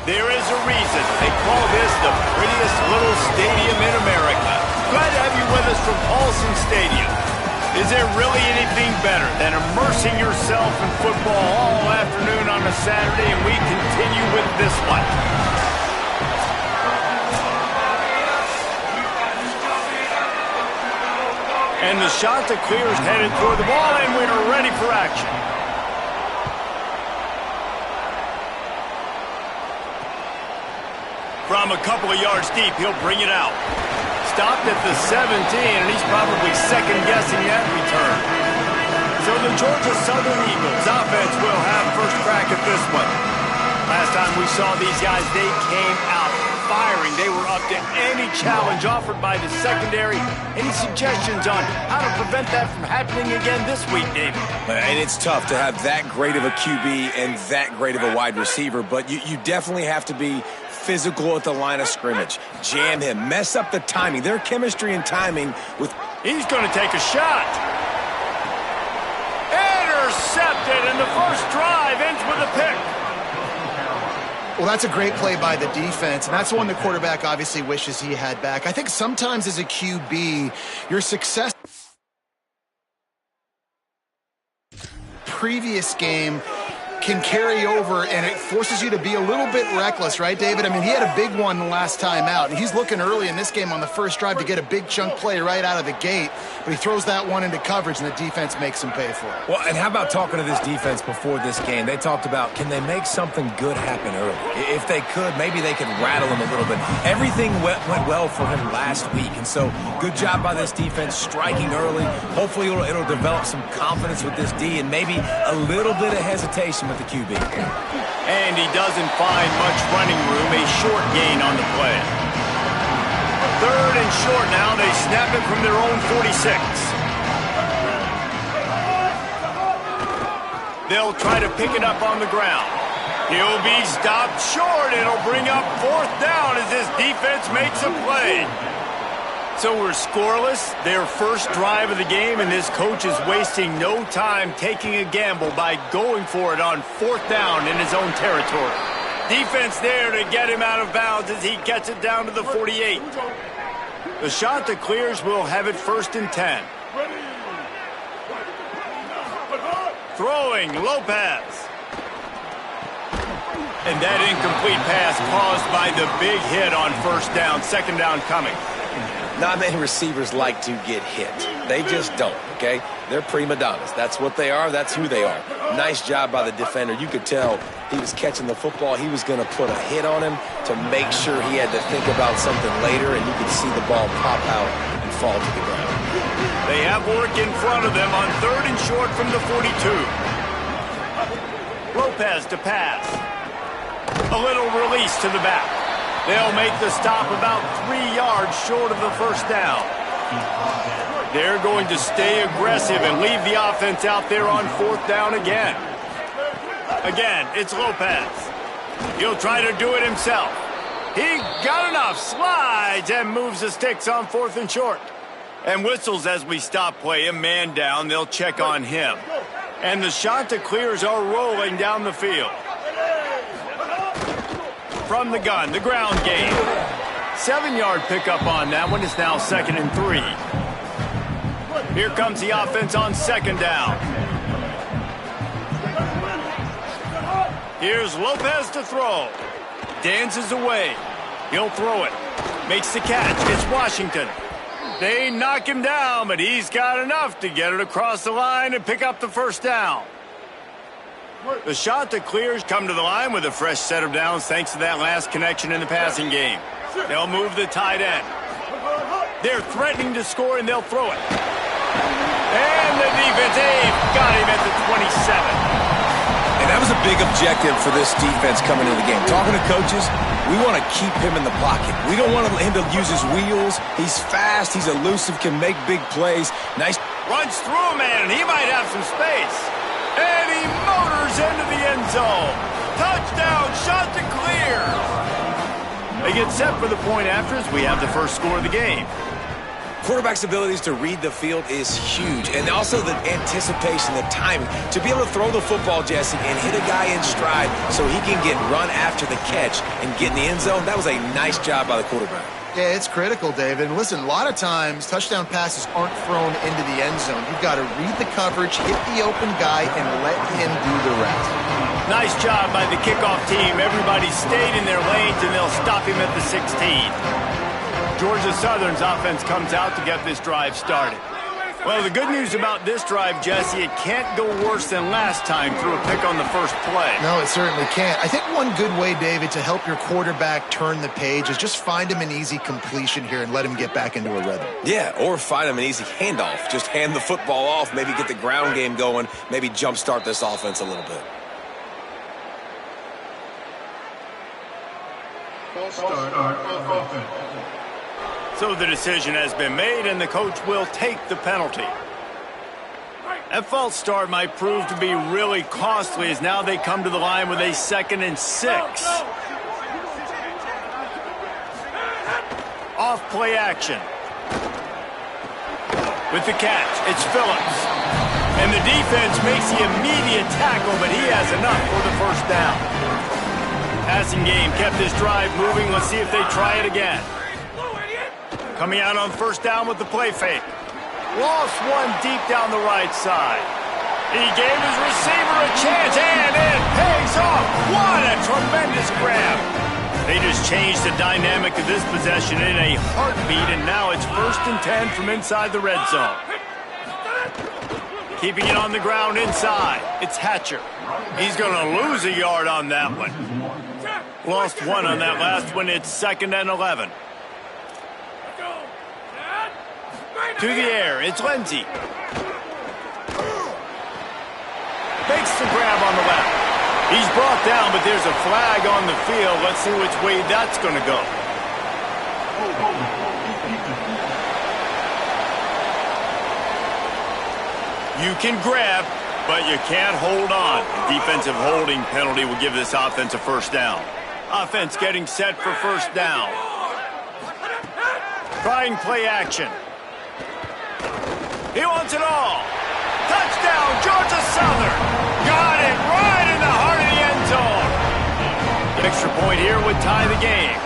There is a reason they call this the prettiest little stadium in America. Glad to have you with us from Paulson Stadium. Is there really anything better than immersing yourself in football all afternoon on a Saturday? And we continue with this one. And the shot to clear is headed toward the ball, and we're ready for action. From a couple of yards deep, he'll bring it out. Stopped at the 17, and he's probably second-guessing that return. So the Georgia Southern Eagles offense will have first crack at this one. Last time we saw these guys, they came out firing. They were up to any challenge offered by the secondary. Any suggestions on how to prevent that from happening again this week, David? And it's tough to have that great of a QB and that great of a wide receiver, but you definitely have to be physical at the line of scrimmage. Jam him. Mess up the timing. Their chemistry and timing with... He's going to take a shot. Intercepted, and the first drive ends with a pick. Well, that's a great play by the defense, and that's the one the quarterback obviously wishes he had back. I think sometimes as a QB, your success previous game can carry over, and it forces you to be a little bit reckless, right, David? I mean, he had a big one the last time out, and he's looking early in this game on the first drive to get a big chunk play right out of the gate, but he throws that one into coverage, and the defense makes him pay for it. Well, and how about talking to this defense before this game? They talked about, can they make something good happen early? If they could, maybe they could rattle him a little bit. Everything went well for him last week, and so good job by this defense striking early. Hopefully it'll develop some confidence with this D and maybe a little bit of hesitation with the QB. And he doesn't find much running room. A short gain on the play. Third and short now. They snap it from their own 46. They'll try to pick it up on the ground. He'll be stopped short. It'll bring up fourth down as this defense makes a play. So we're scoreless, their first drive of the game, and this coach is wasting no time taking a gamble by going for it on fourth down in his own territory. Defense there to get him out of bounds as he gets it down to the 48. The shot that clears will have it first and 10. Throwing, Lopez. And that incomplete pass caused by the big hit on first down, second down coming. Not many receivers like to get hit. They just don't, okay? They're prima donnas. That's what they are. That's who they are. Nice job by the defender. You could tell he was catching the football. He was going to put a hit on him to make sure he had to think about something later, and you could see the ball pop out and fall to the ground. They have work in front of them on third and short from the 42. Lopez to pass. A little release to the back. They'll make the stop about 3 yards short of the first down. They're going to stay aggressive and leave the offense out there on fourth down again. Again, it's Lopez. He'll try to do it himself. He got enough, slides, and moves the sticks on fourth and short. And whistles as we stop play. A man down, they'll check on him. And the shot to clears are rolling down the field. From the gun, the ground game. 7-yard pickup on that one. It's now 2nd and 3. Here comes the offense on second down. Here's Lopez to throw. Dances away. He'll throw it. Makes the catch. It's Washington. They knock him down, but he's got enough to get it across the line and pick up the first down. The shot that clears come to the line with a fresh set of downs thanks to that last connection in the passing game. They'll move the tight end. They're threatening to score, and they'll throw it. And the defense, got him at the 27. And that was a big objective for this defense coming into the game. Talking to coaches, we want to keep him in the pocket. We don't want him to use his wheels. He's fast. He's elusive, can make big plays. Nice. Runs through a man, and he might have some space. And he motors into the end zone. Touchdown, shot to clear. They get set for the point after as we have the first score of the game. quarterback's abilities to read the field is huge. And also the anticipation, the timing. To be able to throw the football, Jesse, and hit a guy in stride so he can get run after the catch and get in the end zone, that was a nice job by the quarterback. Yeah, it's critical, David. And listen, a lot of times, touchdown passes aren't thrown into the end zone. You've got to read the coverage, hit the open guy, and let him do the rest. Nice job by the kickoff team. Everybody stayed in their lanes, and they'll stop him at the 16. Georgia Southern's offense comes out to get this drive started. Well, the good news about this drive, Jesse, it can't go worse than last time through a pick on the first play. No, it certainly can't. I think one good way, David, to help your quarterback turn the page is just find him an easy completion here and let him get back into a rhythm. Yeah, or find him an easy handoff. Just hand the football off, maybe get the ground game going, maybe jumpstart this offense a little bit. So the decision has been made, and the coach will take the penalty. That false start might prove to be really costly, as now they come to the line with a 2nd and 6. Off play action. With the catch, it's Phillips. And the defense makes the immediate tackle, but he has enough for the first down. Passing game kept this drive moving. Let's see if they try it again. Coming out on first down with the play fake. Lost one deep down the right side. He gave his receiver a chance, and it pays off. What a tremendous grab. They just changed the dynamic of this possession in a heartbeat, and now it's 1st and 10 from inside the red zone. Keeping it on the ground inside. It's Hatcher. He's going to lose a yard on that one. Lost one on that last one. It's 2nd and 11. To the air, it's Lindsey. Makes the grab on the left. He's brought down, but there's a flag on the field. Let's see which way that's going to go. You can grab, but you can't hold on. Defensive holding penalty will give this offense a first down. Offense getting set for first down. Trying play action. He wants it all. Touchdown, Georgia Southern. Got it right in the heart of the end zone. The extra point here would tie the game.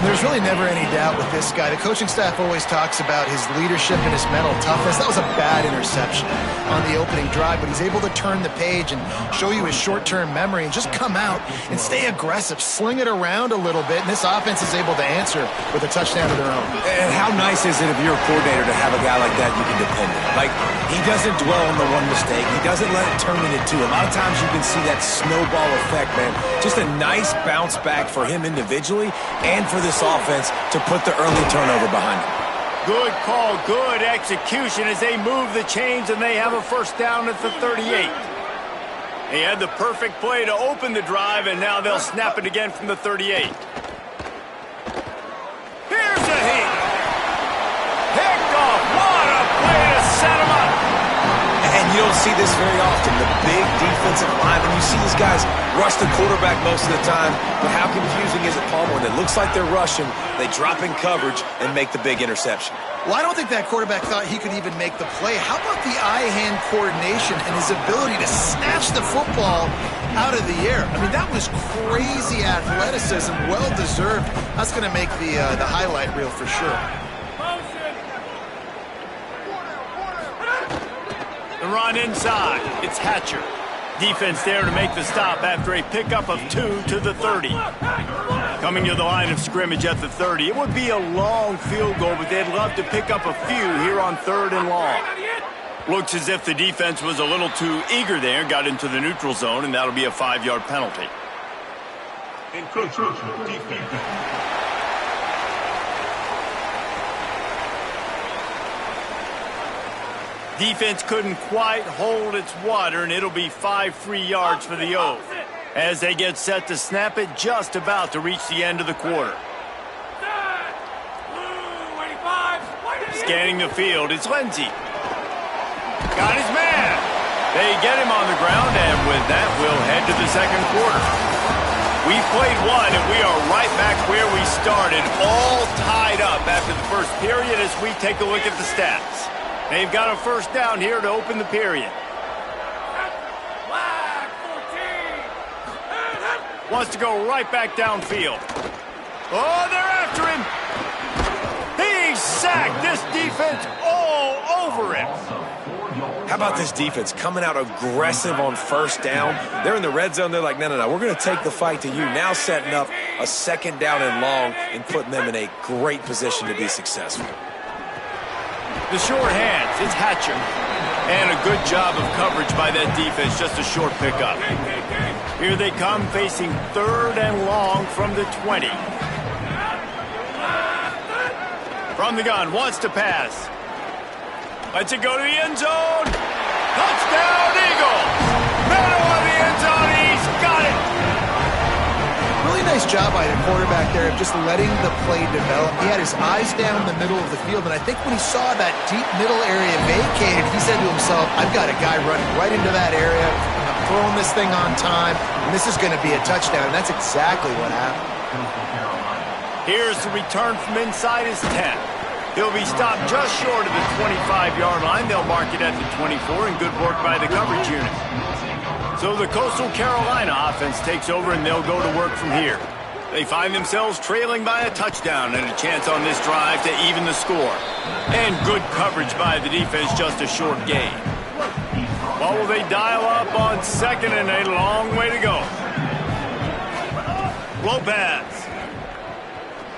There's really never any doubt with this guy. The coaching staff always talks about his leadership and his mental toughness. That was a bad interception on the opening drive, but he's able to turn the page and show you his short-term memory and just come out and stay aggressive, sling it around a little bit, and this offense is able to answer with a touchdown of their own. And how nice is it if you're a coordinator to have a guy like that you can depend on? Like, he doesn't dwell on the one mistake. He doesn't let it turn into two. A lot of times you can see that snowball effect, man. Just a nice bounce back for him individually and for this offense to put the early turnover behind him. Good call, good execution as they move the chains, and they have a first down at the 38. They had the perfect play to open the drive, and now they'll snap it again from the 38. Here's a hit. Picked off. What a play to set him up. And you don't see this very often. The big defensive line, and you see these guys rush the quarterback most of the time, but how confusing is it, Palmer? When it looks like they're rushing, they drop in coverage and make the big interception. Well, I don't think that quarterback thought he could even make the play. How about the eye-hand coordination and his ability to snatch the football out of the air? I mean, that was crazy athleticism, well-deserved. That's going to make the highlight reel for sure. The run inside. It's Hatcher. Defense there to make the stop after a pickup of 2 to the 30. Coming to the line of scrimmage at the 30. It would be a long field goal, but they'd love to pick up a few here on 3rd and long. Looks as if the defense was a little too eager there, got into the neutral zone, and that'll be a 5-yard penalty. Defense couldn't quite hold its water, and it'll be 5 free yards for the Oath as they get set to snap it just about to reach the end of the quarter. Scanning the field, it's Lindsey. Got his man. They get him on the ground, and with that, we'll head to the second quarter. We've played one, and we are right back where we started, all tied up after the first period as we take a look at the stats. They've got a first down here to open the period. Wants to go right back downfield. Oh, they're after him. He's sacked. This defense all over him. How about this defense coming out aggressive on first down? They're in the red zone. They're like, no, we're going to take the fight to you. Now setting up a second down and long and putting them in a great position to be successful. The short hands, it's Hatcher. And a good job of coverage by that defense, just a short pickup. Here they come facing third and long from the 20. From the gun, wants to pass. Lets it go to the end zone. Touchdown, Eagles! Middle of the end zone, he's got it! Really nice job by the quarterback there of just letting the play develop. He had his eyes down in the middle of the field, and I think when he saw that deep middle area vacated, he said to himself, I've got a guy running right into that area. I'm throwing this thing on time, and this is going to be a touchdown, and that's exactly what happened. Here's the return from inside his 10. He'll be stopped just short of the 25-yard line. They'll mark it at the 24, and good work by the coverage unit. So the Coastal Carolina offense takes over, and they'll go to work from here. They find themselves trailing by a touchdown and a chance on this drive to even the score. And good coverage by the defense, just a short gain. Well, will they dial up on second and a long way to go? Lopez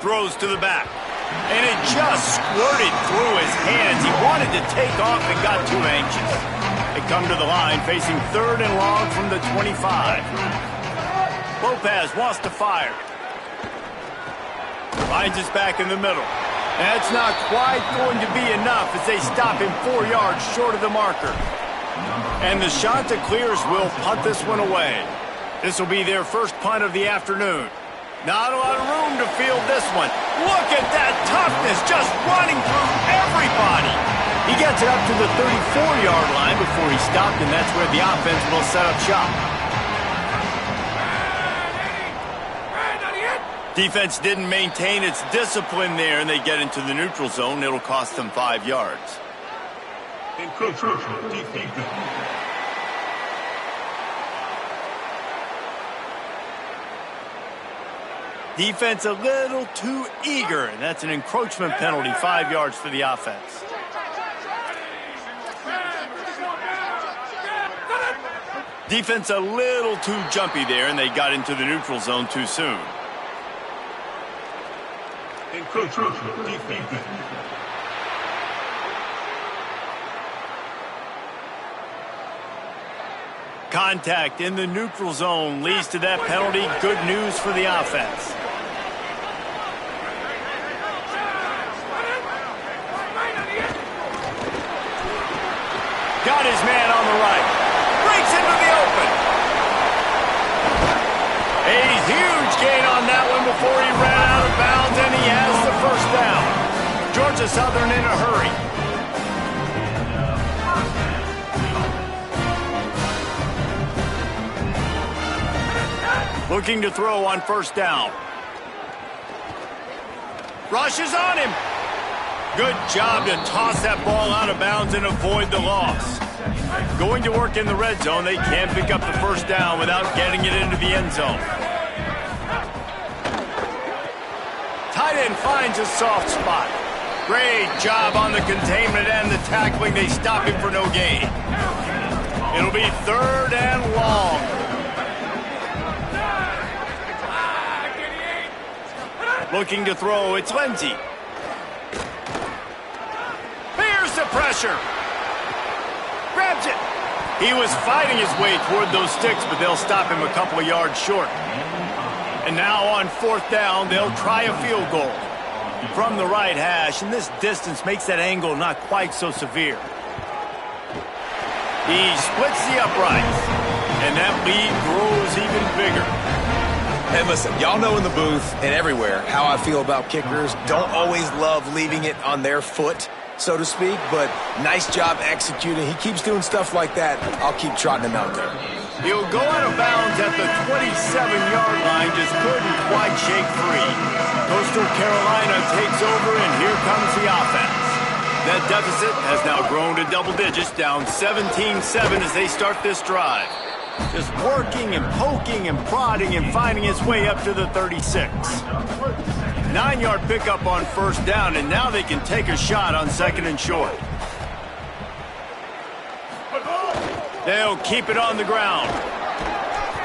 throws to the back. And it just squirted through his hands. He wanted to take off and got too anxious. They come to the line facing third and long from the 25. Lopez wants to fire. Finds us back in the middle. That's not quite going to be enough as they stop him 4 yards short of the marker. And the Chanticleers will punt this one away. This will be their first punt of the afternoon. Not a lot of room to field this one. Look at that toughness, just running through everybody. He gets it up to the 34-yard line before he stopped, and that's where the offense will set up shop. Defense didn't maintain its discipline there, and they get into the neutral zone. It'll cost them 5 yards. Defense a little too eager, and that's an encroachment penalty, 5 yards for the offense. Defense a little too jumpy there, and they got into the neutral zone too soon. Contact in the neutral zone leads to that penalty. Good news for the offense. Got his man on the right. Breaks into the open. A huge gain on that one before he ran out of bounds, and he has the first down. Georgia Southern in a hurry. Looking to throw on first down. Rushes on him. Good job to toss that ball out of bounds and avoid the loss. Going to work in the red zone, they can't pick up the first down without getting it into the end zone. Tight end finds a soft spot. Great job on the containment and the tackling. They stop him for no gain. It'll be third and long. Looking to throw, it's Lindsey. Here's the pressure. Grabs it. He was fighting his way toward those sticks, but they'll stop him a couple of yards short. And now on fourth down, they'll try a field goal. From the right hash, and this distance makes that angle not quite so severe. He splits the uprights, and that lead grows even bigger. And listen, y'all know in the booth and everywhere how I feel about kickers. Don't always love leaving it on their foot, so to speak, but nice job executing. He keeps doing stuff like that. I'll keep trotting him out there. He'll go out of bounds at the 27-yard line, just couldn't quite shake free. Coastal Carolina takes over, and here comes the offense. That deficit has now grown to double digits, down 17-7 as they start this drive. Just working and poking and prodding and finding his way up to the 36. 9-yard pickup on first down, and now they can take a shot on second and short. They'll keep it on the ground.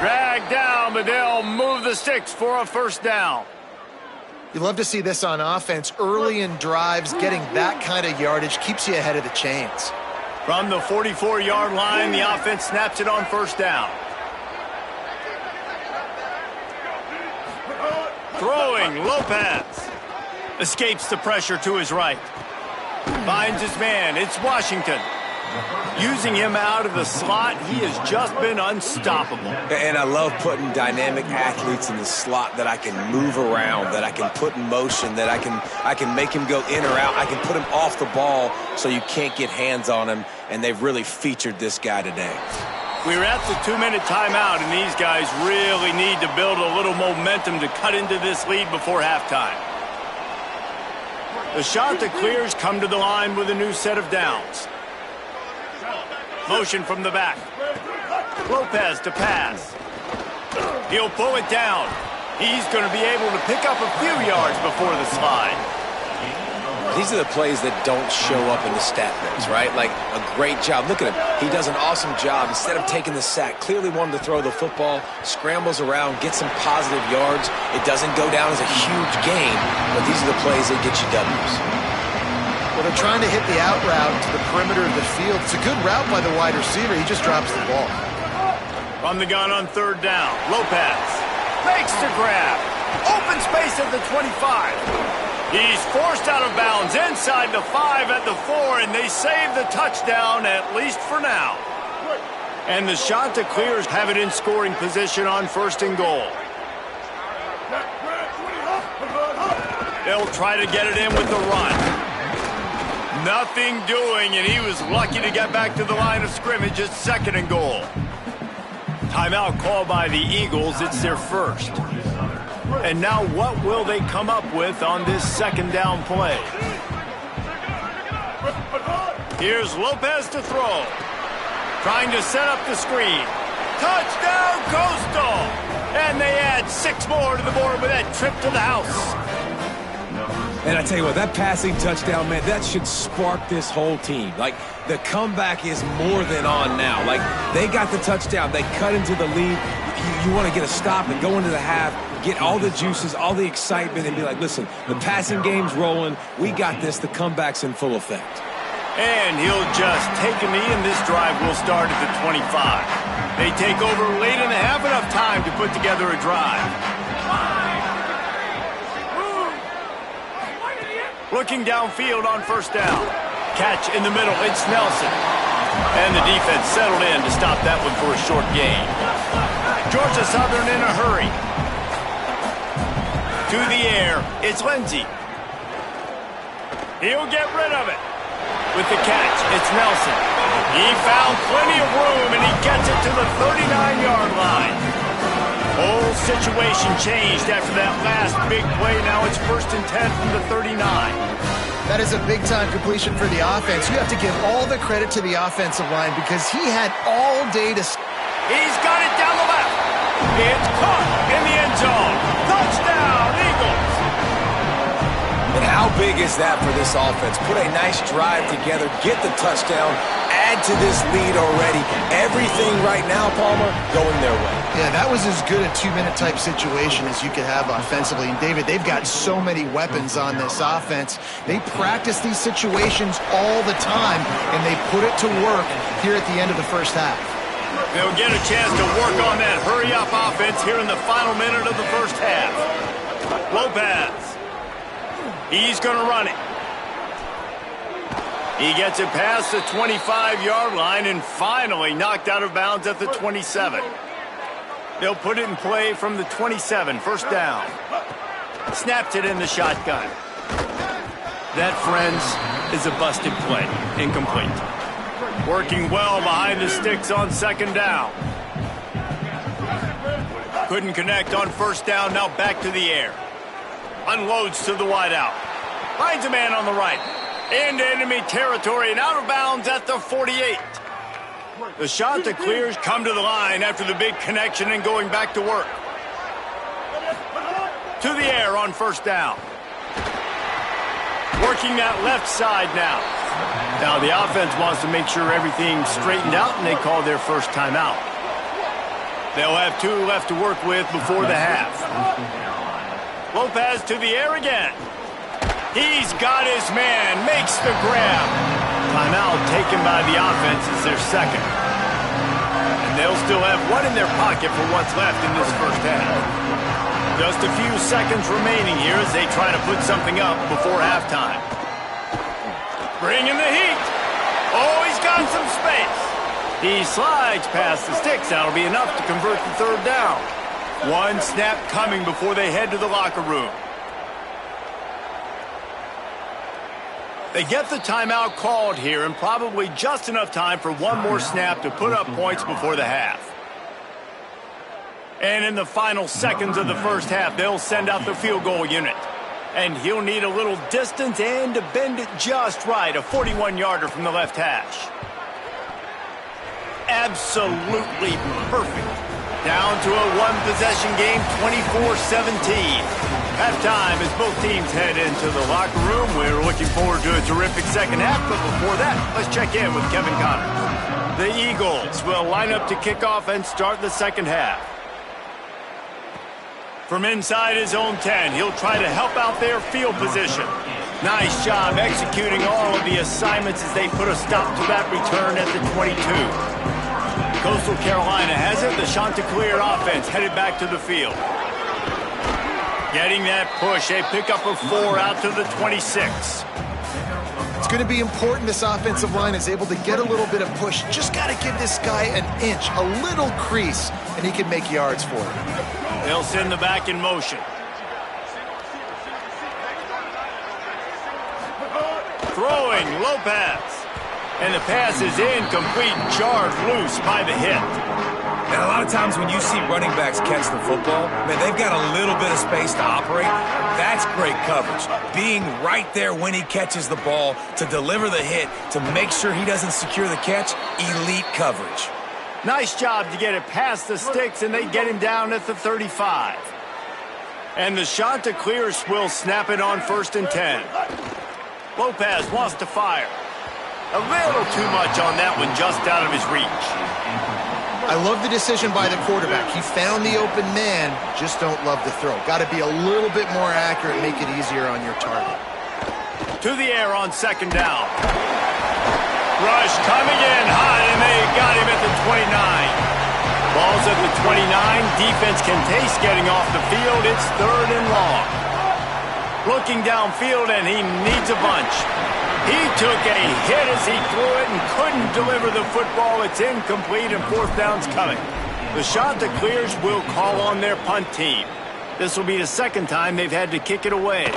Drag down, but they'll move the sticks for a first down. You love to see this on offense. Early in drives, getting that kind of yardage keeps you ahead of the chains. From the 44-yard line, the offense snaps it on first down. Throwing, Lopez. Escapes the pressure to his right. Finds his man, it's Washington. Using him out of the slot, he has just been unstoppable. And I love putting dynamic athletes in the slot that I can move around, that I can put in motion, that I can make him go in or out. I can put him off the ball so you can't get hands on him, and they've really featured this guy today. We're at the 2-minute timeout, and these guys really need to build a little momentum to cut into this lead before halftime. The shot that clears come to the line with a new set of downs. Motion from the back. Lopez to pass. He'll pull it down. He's going to be able to pick up a few yards before the slide. These are the plays that don't show up in the stat books, right? Like a great job. Look at him. He does an awesome job. Instead of taking the sack, clearly wanted to throw the football, scrambles around, gets some positive yards. It doesn't go down as a huge gain, but these are the plays that get you W's. Well, they're trying to hit the out route to the perimeter of the field. It's a good route by the wide receiver. He just drops the ball. From the gun on third down, Lopez makes the grab. Open space at the 25. He's forced out of bounds inside the 5 at the 4, and they save the touchdown, at least for now. And the shot that clears have it in scoring position on first and goal. They'll try to get it in with the run. Nothing doing, and he was lucky to get back to the line of scrimmage at second and goal. Timeout called by the Eagles. It's their first. And now what will they come up with on this second down play? Here's Lopez to throw. Trying to set up the screen. Touchdown, Coastal! And they add 6 more to the board with that trip to the house. And I tell you what, that passing touchdown, man, that should spark this whole team. Like, the comeback is more than on now. Like, they got the touchdown. They cut into the lead. You want to get a stop and go into the half, get all the juices, all the excitement, and be like, listen, the passing game's rolling. We got this. The comeback's in full effect. And he'll just take a knee, and this drive will start at the 25. They take over late in the half, enough time to put together a drive. Looking downfield on first down. Catch in the middle, it's Nelson. And the defense settled in to stop that one for a short gain. Georgia Southern in a hurry. To the air, it's Lindsey. He'll get rid of it. With the catch, it's Nelson. He found plenty of room, and he gets it to the 39-yard line. Whole situation changed after that last big play. Now it's 1st and 10 from the 39. That is a big-time completion for the offense. You have to give all the credit to the offensive line because he had all day to... He's got it down the left. It's caught in the end zone. Touchdown, Eagles. And how big is that for this offense? Put a nice drive together, get the touchdown, add to this lead already. Everything right now, Palmer, going their way. Yeah, that was as good a 2-minute type situation as you could have offensively. And, David, they've got so many weapons on this offense. They practice these situations all the time, and they put it to work here at the end of the first half. They'll get a chance to work on that hurry-up offense here in the final minute of the first half. Lopez. He's going to run it. He gets it past the 25-yard line and finally knocked out of bounds at the 27. They'll put it in play from the 27, first down. Snapped it in the shotgun. That, friends, is a busted play, incomplete. Working well behind the sticks on second down. Couldn't connect on first down, now back to the air. Unloads to the wideout. Finds a man on the right. Into enemy territory and out of bounds at the 48. The Chanticleers come to the line after the big connection and going back to work. To the air on first down. Working that left side now. Now the offense wants to make sure everything's straightened out, and they call their first timeout. They'll have 2 left to work with before the half. Lopez to the air again. He's got his man, makes the grab. Timeout taken by the offense is their second. And they'll still have 1 in their pocket for what's left in this first half. Just a few seconds remaining here as they try to put something up before halftime. Bringing the heat. Oh, he's got some space. He slides past the sticks. That'll be enough to convert the third down. 1 snap coming before they head to the locker room. They get the timeout called here, and probably just enough time for 1 more snap to put up points before the half. And in the final seconds of the first half, they'll send out the field goal unit. And he'll need a little distance and to bend it just right, a 41-yarder from the left hash. Absolutely perfect. Down to a 1-possession game, 24-17. Halftime as both teams head into the locker room. We're looking forward to a terrific second half, but before that, let's check in with Kevin Connors. The Eagles will line up to kick off and start the second half. From inside his own 10, he'll try to help out their field position. Nice job executing all of the assignments as they put a stop to that return at the 22. Coastal Carolina has it. The Chanticleer offense headed back to the field. Getting that push, a pickup of 4 out to the 26. It's going to be important this offensive line is able to get a little bit of push. Just got to give this guy an inch, a little crease, and he can make yards for it. They'll send the back in motion. Throwing, Lopez. And the pass is incomplete, jarred loose by the hit. And a lot of times when you see running backs catch the football, man, they've got a little bit of space to operate. That's great coverage. Being right there when he catches the ball to deliver the hit, to make sure he doesn't secure the catch, elite coverage. Nice job to get it past the sticks, and they get him down at the 35. And the Chanticleers will snap it on 1st and 10. Lopez wants to fire. A little too much on that one, just out of his reach. I love the decision by the quarterback. He found the open man, just don't love the throw. Got to be a little bit more accurate, make it easier on your target. To the air on 2nd down. Rush coming in high, and they got him at the 29. Ball's at the 29. Defense can taste getting off the field. It's 3rd and long. Looking downfield, and he needs a bunch. He took a hit as he threw it and couldn't deliver the football. It's incomplete, and 4th down's coming. The Chanticleers will call on their punt team. This will be the 2nd time they've had to kick it away.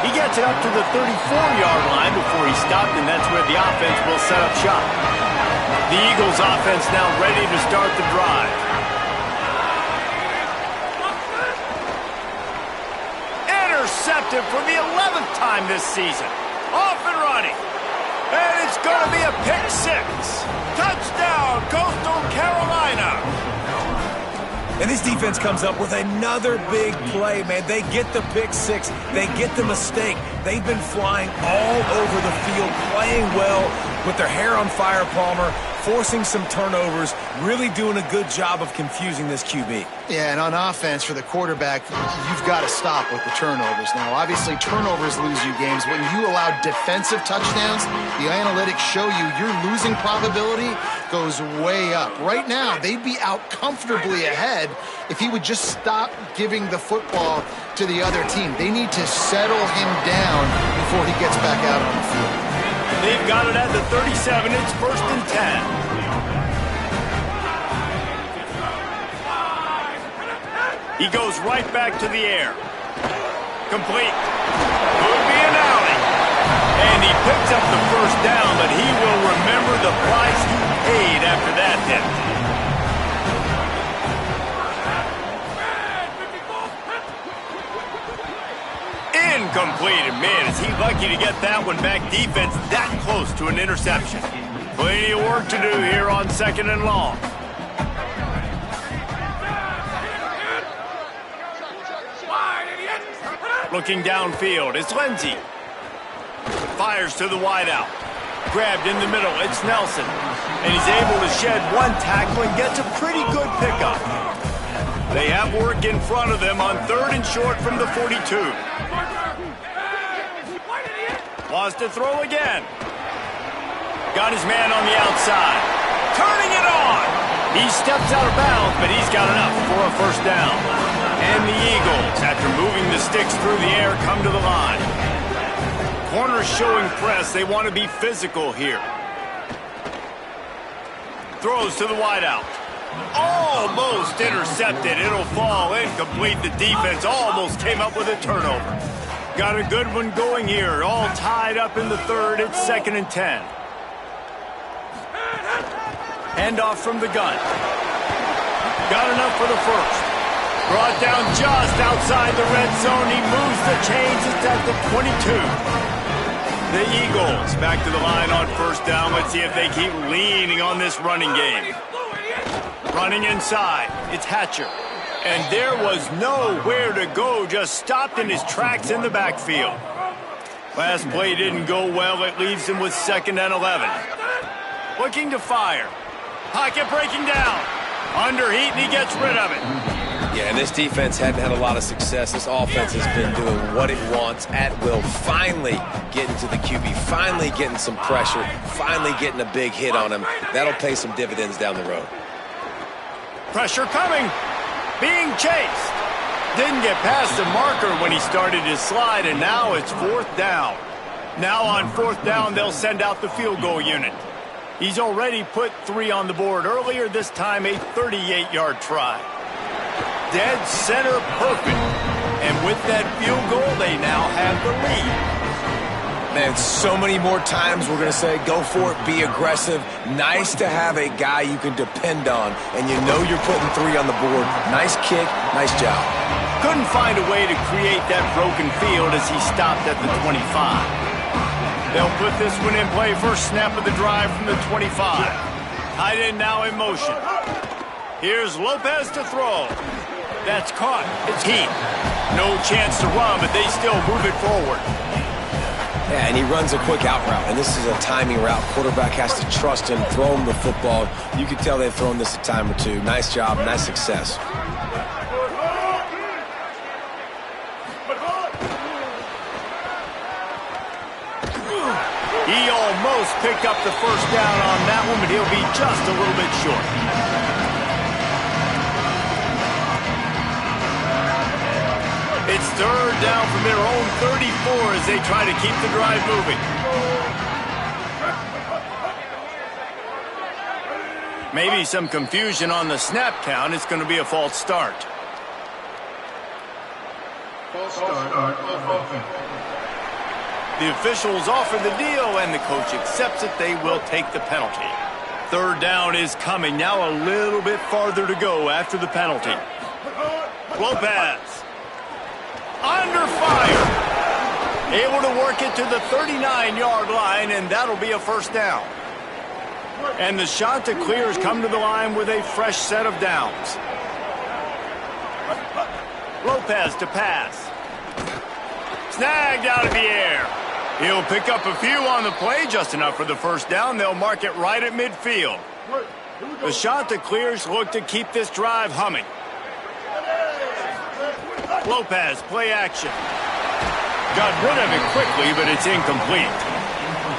He gets it up to the 34-yard line before he stopped, and that's where the offense will set up shop. The Eagles offense now ready to start the drive. Intercepted for the 11th time this season. Off and running. And it's going to be a pick 6. Touchdown, Coastal Carolina. And this defense comes up with another big play, man. They get the pick 6. They get the mistake. They've been flying all over the field, playing well with their hair on fire, Palmer, forcing some turnovers, really doing a good job of confusing this QB. Yeah, and on offense for the quarterback, you've got to stop with the turnovers. Now, obviously, turnovers lose you games. When you allow defensive touchdowns, the analytics show you your losing probability goes way up. Right now, they'd be out comfortably ahead if he would just stop giving the football to the other team. They need to settle him down before he gets back out on the field. They've got it at the 37. It's 1st and 10. He goes right back to the air. Complete. Could be an alley. And he picks up the 1st down, but he will remember the price he paid after that hit. incomplete. And man, is he lucky to get that one back. Defense that close to an interception. Plenty of work to do here on 2nd and long. Looking downfield, it's Lindsey. Fires to the wideout. Grabbed in the middle, it's Nelson. And he's able to shed one tackle and gets a pretty good pickup. They have work in front of them on 3rd and short from the 42. Wants to throw again. Got his man on the outside. Turning it on. He steps out of bounds, but he's got enough for a first down. And the Eagles, after moving the sticks through the air, come to the line. Corners showing press. They want to be physical here. Throws to the wideout. Almost intercepted. It'll fall incomplete. The defense almost came up with a turnover. Got a good one going here. All tied up in the 3rd. It's 2nd and 10. Handoff from the gun. Got enough for the first. Brought down just outside the red zone. He moves the chains. It's at the 22. The Eagles back to the line on 1st down. Let's see if they keep leaning on this running game. Running inside. It's Hatcher. And there was nowhere to go. Just stopped in his tracks in the backfield. Last play didn't go well. It leaves him with 2nd and 11. Looking to fire. Pocket breaking down. Under heat, and he gets rid of it. Yeah, and this defense hadn't had a lot of success. This offense has been doing what it wants at will. Finally getting to the QB. Finally getting some pressure. Finally getting a big hit on him. That'll pay some dividends down the road. Pressure coming. Being chased. Didn't get past the marker when he started his slide, and now it's 4th down. Now on 4th down, they'll send out the field goal unit. He's already put 3 on the board earlier, this time a 38-yard try. Dead center perfect. And with that field goal, they now have the lead. Man, so many more times we're going to say, go for it, be aggressive. Nice to have a guy you can depend on, and you know you're putting 3 on the board. Nice kick, nice job. Couldn't find a way to create that broken field as he stopped at the 25. They'll put this one in play. First snap of the drive from the 25. Tight end now in motion. Here's Lopez to throw. That's caught. It's Heath. No chance to run, but they still move it forward. Yeah, and he runs a quick out route, and this is a timing route. Quarterback has to trust him, throw him the football. You can tell they've thrown this a time or two. Nice job, nice success. He almost picked up the first down on that one, but he'll be just a little bit short. It's 3rd down from their own 34 as they try to keep the drive moving. Maybe some confusion on the snap count. It's going to be a false start. False start. The officials offer the deal, and the coach accepts it. They will take the penalty. 3rd down is coming. Now a little bit farther to go after the penalty. Lopez. Under fire. Able to work it to the 39-yard line, and that'll be a first down. And the Chanticleers come to the line with a fresh set of downs. Lopez to pass. Snagged out of the air. He'll pick up a few on the play, just enough for the first down. They'll mark it right at midfield. The Chanticleers look to keep this drive humming. Lopez, play action. Got rid of it quickly, but it's incomplete.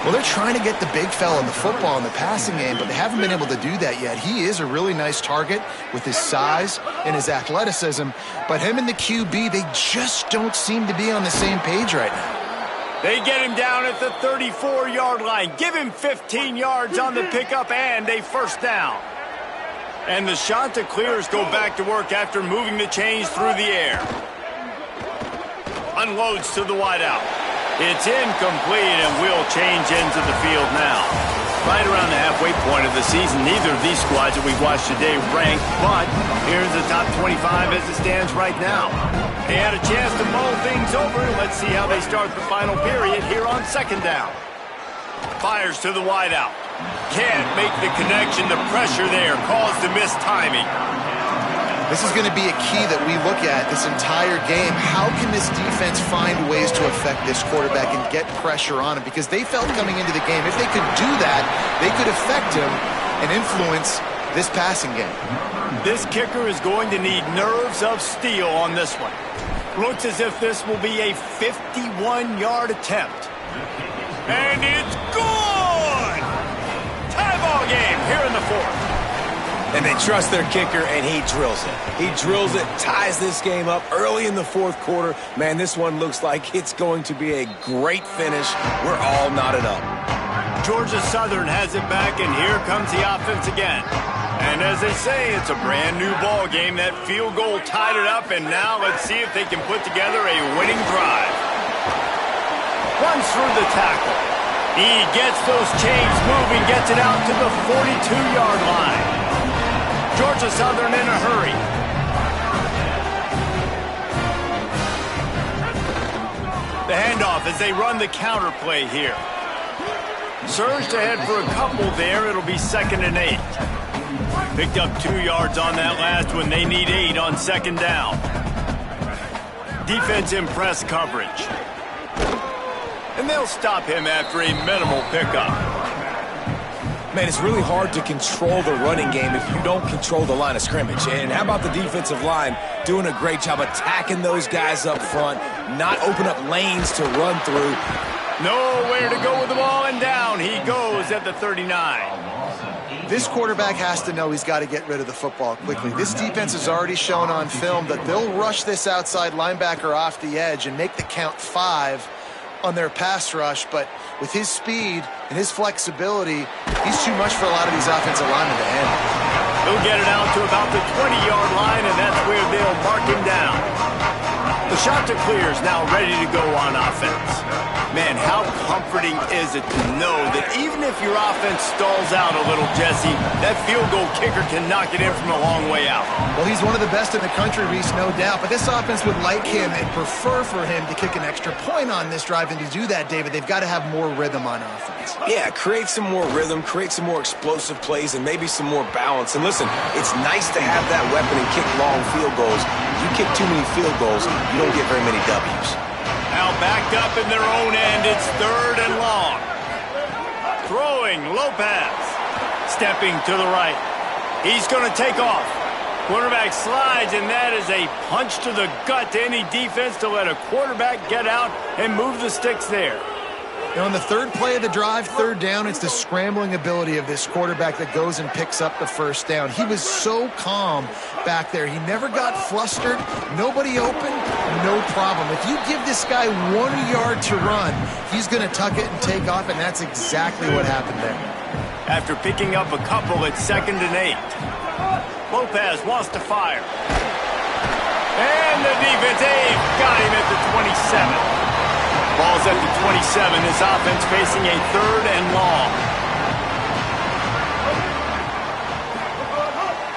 Well, they're trying to get the big fella in the football in the passing game, but they haven't been able to do that yet. He is a really nice target with his size and his athleticism, but him and the QB, they just don't seem to be on the same page right now. They get him down at the 34-yard line. Give him 15 yards on the pickup and a first down. And the Chanticleers go back to work after moving the chains through the air. Unloads to the wideout. It's incomplete, and we'll change into the field now. Right around the halfway point of the season, neither of these squads that we've watched today ranked, but here's the top 25 as it stands right now. They had a chance to mull things over. Let's see how they start the final period here on second down. Fires to the wideout. Can't make the connection. The pressure there caused the missed timing. This is going to be a key that we look at this entire game. How can this defense find ways to affect this quarterback and get pressure on him? Because they felt coming into the game, if they could do that, they could affect him and influence this passing game. This kicker is going to need nerves of steel on this one. Looks as if this will be a 51-yard attempt. And it's good! Tie ball game here in the fourth. And they trust their kicker, and he drills it. He drills it, ties this game up early in the fourth quarter. Man, this one looks like it's going to be a great finish. We're all knotted up. Georgia Southern has it back, and here comes the offense again. And as they say, it's a brand new ball game. That field goal tied it up, and now let's see if they can put together a winning drive. Runs through the tackle. He gets those chains moving, gets it out to the 42-yard line. Georgia Southern in a hurry. The handoff as they run the counter play here. Surged ahead for a couple there. It'll be 2nd and 8. Picked up 2 yards on that last one. They need 8 on second down. Defense in press coverage. And they'll stop him after a minimal pickup. Man, it's really hard to control the running game if you don't control the line of scrimmage. And how about the defensive line doing a great job attacking those guys up front, not open up lanes to run through. Nowhere to go with the ball, and down he goes at the 39. This quarterback has to know he's got to get rid of the football quickly. This defense has already shown on film that they'll rush this outside linebacker off the edge and make the count 5 on their pass rush, but with his speed and his flexibility, he's too much for a lot of these offensive linemen to handle. He'll get it out to about the 20-yard line, and that's where they'll mark him down. The shot to clear is now ready to go on offense. Man, how comforting is it to know that even if your offense stalls out a little, Jesse, that field goal kicker can knock it in from a long way out. Well, he's one of the best in the country, Reese, no doubt. But this offense would like him and prefer for him to kick an extra point on this drive. And to do that, David, they've got to have more rhythm on offense. Yeah, create some more rhythm, create some more explosive plays, and maybe some more balance. And listen, it's nice to have that weapon and kick long field goals. If you kick too many field goals, you don't get very many W's. Now backed up in their own end, it's 3rd and long. Throwing, Lopez. Stepping to the right. He's going to take off. Quarterback slides, and that is a punch to the gut to any defense to let a quarterback get out and move the sticks there. And on the 3rd play of the drive, 3rd down, it's the scrambling ability of this quarterback that goes and picks up the 1st down. He was so calm back there. He never got flustered. Nobody open, no problem. If you give this guy 1 yard to run, he's going to tuck it and take off, and that's exactly what happened there. After picking up a couple, it's 2nd and 8. Lopez wants to fire. And the defense, got him at the 27. Ball's at the 27. His offense facing a 3rd and long.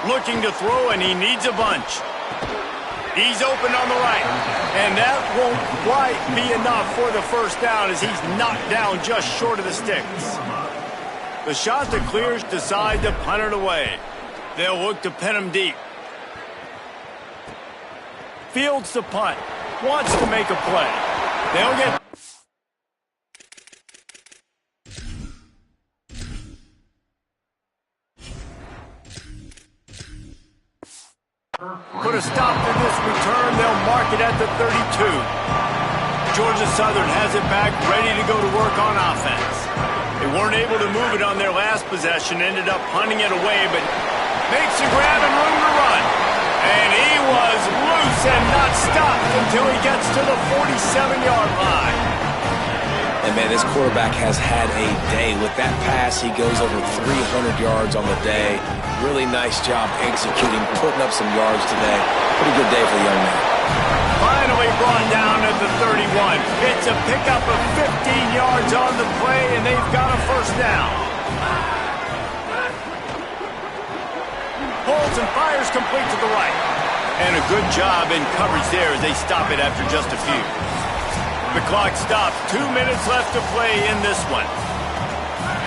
Looking to throw, and he needs a bunch. He's open on the right. And that won't quite be enough for the 1st down as he's knocked down just short of the sticks. The shot that clears decide to punt it away. They'll look to pin him deep. Fields the punt. Wants to make a play. They'll get... Put a stop to this return. They'll mark it at the 32. Georgia Southern has it back, ready to go to work on offense. They weren't able to move it on their last possession, ended up punting it away, but makes a grab and room to run. And he was loose and not stopped until he gets to the 47-yard line. And, man, this quarterback has had a day. With that pass, he goes over 300 yards on the day. Really nice job executing, putting up some yards today. Pretty good day for the young man. Finally brought down at the 31. It's a pickup of 15 yards on the play, and they've got a 1st down. Holds and fires complete to the right. And a good job in coverage there as they stop it after just a few. The clock stops. 2 minutes left to play in this one.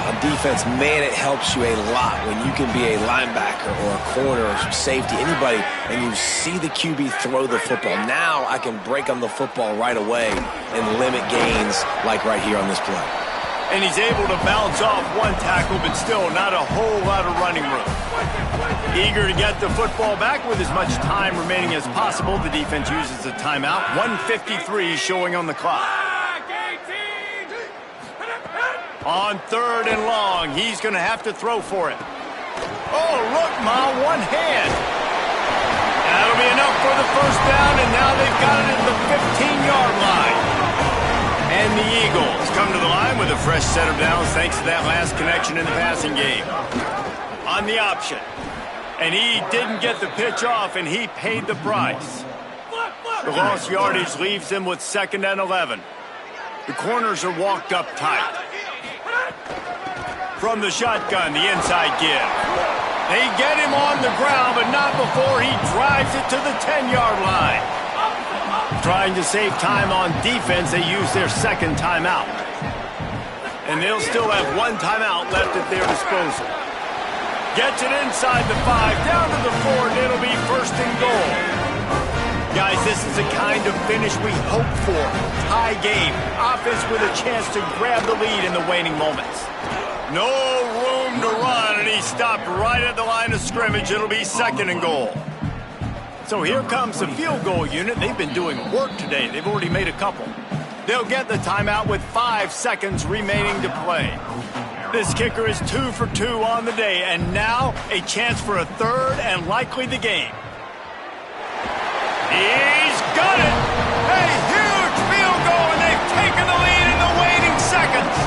On defense, man, it helps you a lot when you can be a linebacker or a corner or safety, anybody, and you see the QB throw the football. Now I can break on the football right away and limit gains like right here on this play. And he's able to bounce off one tackle, but still not a whole lot of running room. Eager to get the football back with as much time remaining as possible. The defense uses a timeout. 1:53 showing on the clock. On 3rd and long, he's going to have to throw for it. Oh, look, Ma, one hand. That'll be enough for the first down, and now they've got it at the 15-yard line. And the Eagles come to the line with a fresh set of downs thanks to that last connection in the passing game. On the option. And he didn't get the pitch off, and he paid the price. The lost yardage leaves him with 2nd and 11. The corners are walked up tight. From the shotgun, the inside give. They get him on the ground, but not before he drives it to the 10-yard line. Trying to save time on defense, they use their 2nd timeout. And they'll still have 1 timeout left at their disposal. Gets it inside the 5, down to the 4, and it'll be 1st and goal. Guys, this is the kind of finish we hope for. Tie game. Offense with a chance to grab the lead in the waning moments. No room to run, and he stopped right at the line of scrimmage. It'll be 2nd and goal. So here comes the field goal unit. They've been doing work today. They've already made a couple. They'll get the timeout with 5 seconds remaining to play. This kicker is 2 for 2 on the day, and now a chance for a 3rd and likely the game. He's got it! A huge field goal, and they've taken the lead in the waning seconds.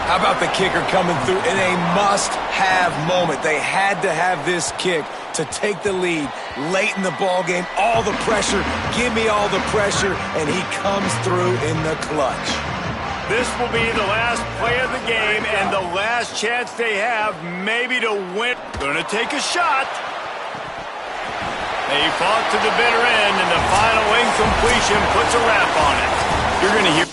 How about the kicker coming through in a must-have moment? They had to have this kick to take the lead late in the ball game. All the pressure, give me all the pressure, and he comes through in the clutch. This will be the last play of the game and the last chance they have maybe to win. Gonna take a shot. They fought to the bitter end, and the final incompletion puts a wrap on it. You're gonna hear...